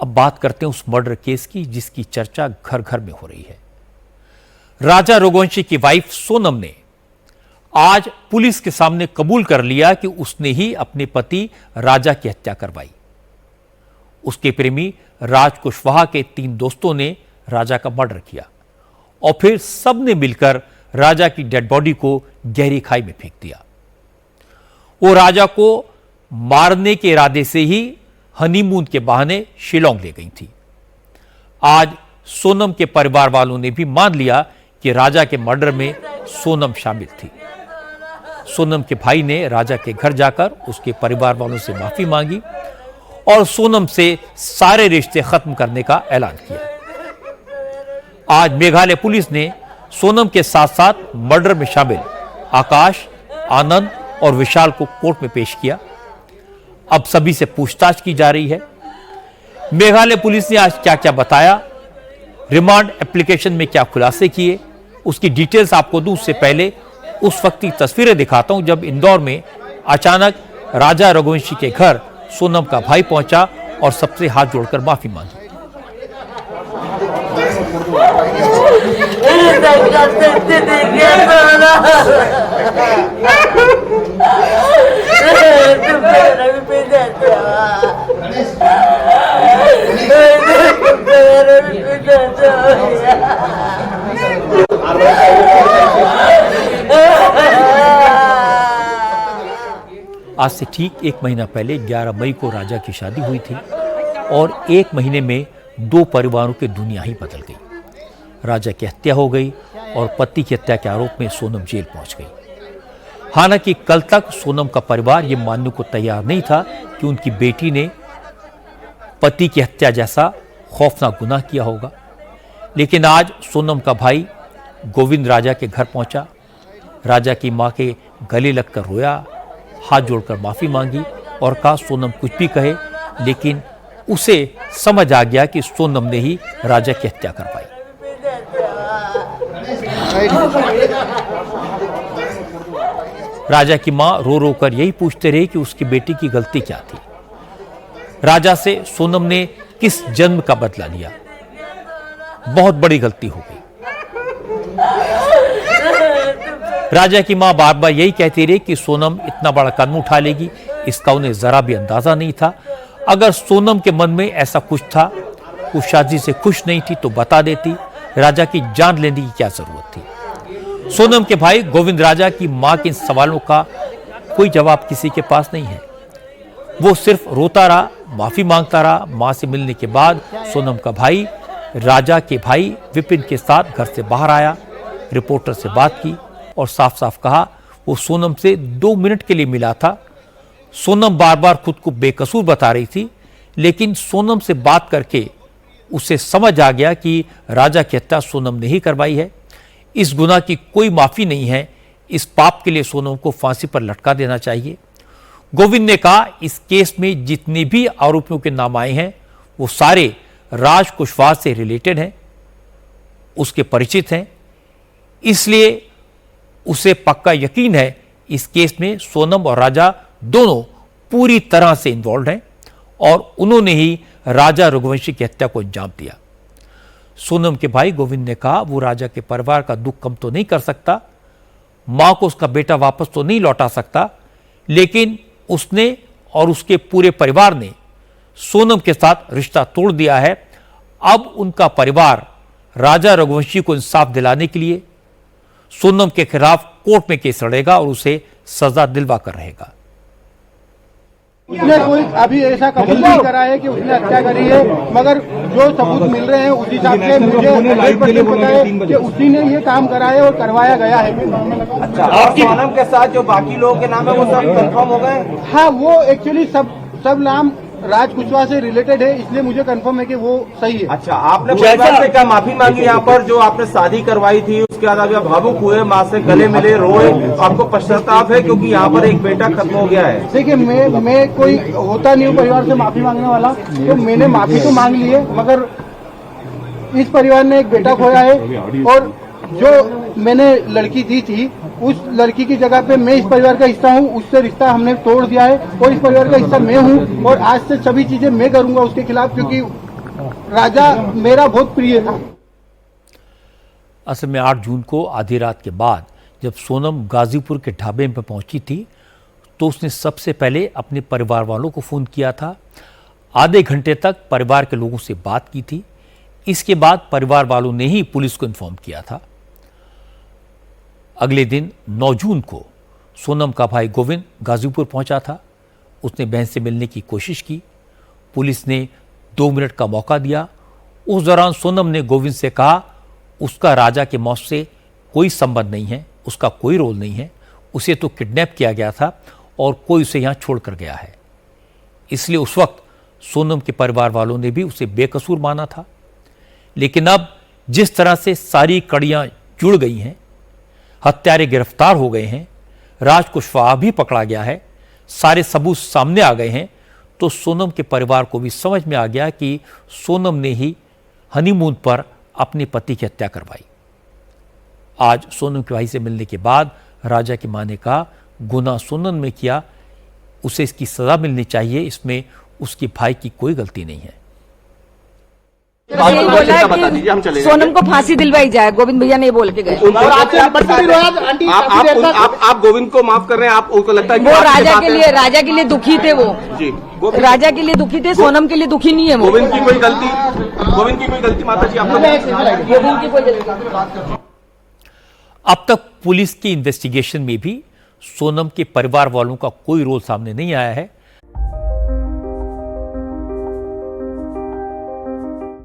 अब बात करते हैं उस मर्डर केस की जिसकी चर्चा घर घर में हो रही है। राजा रघुवंशी की वाइफ सोनम ने आज पुलिस के सामने कबूल कर लिया कि उसने ही अपने पति राजा की हत्या करवाई। उसके प्रेमी राज कुशवाहा के 3 दोस्तों ने राजा का मर्डर किया और फिर सबने मिलकर राजा की डेड बॉडी को गहरी खाई में फेंक दिया। वो राजा को मारने के इरादे से ही हनीमून के बहाने शिलोंग ले गई थी। आज सोनम के परिवार वालों ने भी मान लिया कि राजा के मर्डर में सोनम शामिल थी। सोनम के भाई ने राजा के घर जाकर उसके परिवार वालों से माफी मांगी और सोनम से सारे रिश्ते खत्म करने का ऐलान किया। आज मेघालय पुलिस ने सोनम के साथ साथ मर्डर में शामिल आकाश, आनंद और विशाल को कोर्ट में पेश किया। अब सभी से पूछताछ की जा रही है। मेघालय पुलिस ने आज क्या क्या बताया, रिमांड एप्लीकेशन में क्या खुलासे किए, उसकी डिटेल्स आपको दूं। उससे पहले उस वक्त की तस्वीरें दिखाता हूं जब इंदौर में अचानक राजा रघुवंशी के घर सोनम का भाई पहुंचा और सबसे हाथ जोड़कर माफी मांगी। आज से ठीक 1 महीना पहले 11 मई को राजा की शादी हुई थी और 1 महीने में 2 परिवारों की दुनिया ही बदल गई। राजा की हत्या हो गई और पति की हत्या के आरोप में सोनम जेल पहुंच गई। हालांकि कल तक सोनम का परिवार यह मानने को तैयार नहीं था कि उनकी बेटी ने पति की हत्या जैसा खौफनाक गुनाह किया होगा, लेकिन आज सोनम का भाई गोविंद राजा के घर पहुंचा, राजा की मां के गले लगकर रोया, हाथ जोड़कर माफी मांगी और कहा सोनम कुछ भी कहे, लेकिन उसे समझ आ गया कि सोनम ने ही राजा की हत्या करवाई। राजा की मां रो रो कर यही पूछते रही कि उसकी बेटी की गलती क्या थी। राजा से सोनम ने किस जन्म का बदला लिया। बहुत बड़ी गलती हो गई। राजा की मां बार बार यही कहती रही कि सोनम इतना बड़ा कदम उठा लेगी, इसका उन्हें जरा भी अंदाजा नहीं था। अगर सोनम के मन में ऐसा कुछ था, वो शादी से खुश नहीं थी तो बता देती, राजा की जान लेने की क्या जरूरत थी। सोनम के भाई गोविंद राजा की मां के इन सवालों का कोई जवाब किसी के पास नहीं है। वो सिर्फ रोता रहा, माफी मांगता रहा। मां से मिलने के बाद सोनम का भाई राजा के भाई विपिन के साथ घर से बाहर आया, रिपोर्टर से बात की और साफ साफ कहा वो सोनम से 2 मिनट के लिए मिला था। सोनम बार बार खुद को बेकसूर बता रही थी, लेकिन सोनम से बात करके उसे समझ आ गया कि राजा की हत्या सोनम ने ही करवाई है। इस गुनाह की कोई माफी नहीं है। इस पाप के लिए सोनम को फांसी पर लटका देना चाहिए। गोविंद ने कहा इस केस में जितने भी आरोपियों के नाम आए हैं वो सारे राज कुशवाहा से रिलेटेड हैं, उसके परिचित हैं, इसलिए उसे पक्का यकीन है इस केस में सोनम और राजा दोनों पूरी तरह से इन्वॉल्व हैं और उन्होंने ही राजा रघुवंशी की हत्या को अंजाम दिया। सोनम के भाई गोविंद ने कहा वो राजा के परिवार का दुख कम तो नहीं कर सकता, मां को उसका बेटा वापस तो नहीं लौटा सकता, लेकिन उसने और उसके पूरे परिवार ने सोनम के साथ रिश्ता तोड़ दिया है। अब उनका परिवार राजा रघुवंशी को इंसाफ दिलाने के लिए सोनम के खिलाफ कोर्ट में केस लड़ेगा और उसे सजा दिलवा कर रहेगा। उसने कोई अभी ऐसा कबूल नहीं करा है कि उसने हत्या करी है, मगर जो सबूत मिल रहे हैं उस हिसाब से मुझे 100% पता है कि उसी ने ये काम करा है और करवाया गया है। अच्छा, आपकी सोनम के साथ जो बाकी लोगों के नाम है वो सब कंफर्म हो गए? हाँ, वो एक्चुअली सब नाम राज कुशवाहा से रिलेटेड है, इसलिए मुझे कंफर्म है कि वो सही है। अच्छा, आपने परिवार से क्या माफी मांगी यहाँ पर जो आपने शादी करवाई थी, उसके बाद अभी आप भावुक हुए, माँ से गले मिले, रोए, आपको पश्चाताप है क्योंकि यहाँ पर एक बेटा खत्म हो गया है? देखिए, मैं कोई होता नहीं हूँ परिवार से माफी मांगने वाला, तो मैंने माफी तो मांग ली है, मगर इस परिवार ने एक बेटा खोया है और जो मैंने लड़की दी थी उस लड़की की जगह पे मैं इस परिवार का हिस्सा हूँ, उससे रिश्ता हमने तोड़ दिया है और इस परिवार का हिस्सा मैं हूँ और आज से सभी चीजें मैं करूंगा उसके खिलाफ, क्योंकि राजा मेरा बहुत प्रिय था। असल में 8 जून को आधी रात के बाद जब सोनम गाजीपुर के ढाबे में पहुंची थी तो उसने सबसे पहले अपने परिवार वालों को फ़ोन किया था। आधे घंटे तक परिवार के लोगों से बात की थी। इसके बाद परिवार वालों ने ही पुलिस को इन्फॉर्म किया था। अगले दिन 9 जून को सोनम का भाई गोविंद गाजीपुर पहुंचा था। उसने बहन से मिलने की कोशिश की। पुलिस ने 2 मिनट का मौका दिया। उस दौरान सोनम ने गोविंद से कहा उसका राजा के मौत से कोई संबंध नहीं है, उसका कोई रोल नहीं है, उसे तो किडनैप किया गया था और कोई उसे यहाँ छोड़कर गया है। इसलिए उस वक्त सोनम के परिवार वालों ने भी उसे बेकसूर माना था। लेकिन अब जिस तरह से सारी कड़ियां जुड़ गई हैं, हत्यारे गिरफ्तार हो गए हैं, राज कुशवाहा भी पकड़ा गया है, सारे सबूत सामने आ गए हैं, तो सोनम के परिवार को भी समझ में आ गया कि सोनम ने ही हनीमून पर अपने पति की हत्या करवाई। आज सोनम के भाई से मिलने के बाद राजा की मां ने कहा गुनाह सोनम ने किया, उसे इसकी सजा मिलनी चाहिए, इसमें उसके भाई की कोई गलती नहीं है। यही बोला है कि सोनम को फांसी दिलवाई जाए, गोविंद भैया ने बोल के गए। आप गोविंद को माफ कर रहे हैं, आप उनको लगता है कि वो राजा के लिए दुखी थे, वो जी राजा के लिए दुखी थे, सोनम के लिए दुखी नहीं है वो। गोविंद की कोई गलती माता जी आपको? गोविंद की कोई गलती। अब तक पुलिस की इन्वेस्टिगेशन में भी सोनम के परिवार वालों का कोई रोल सामने नहीं आया है।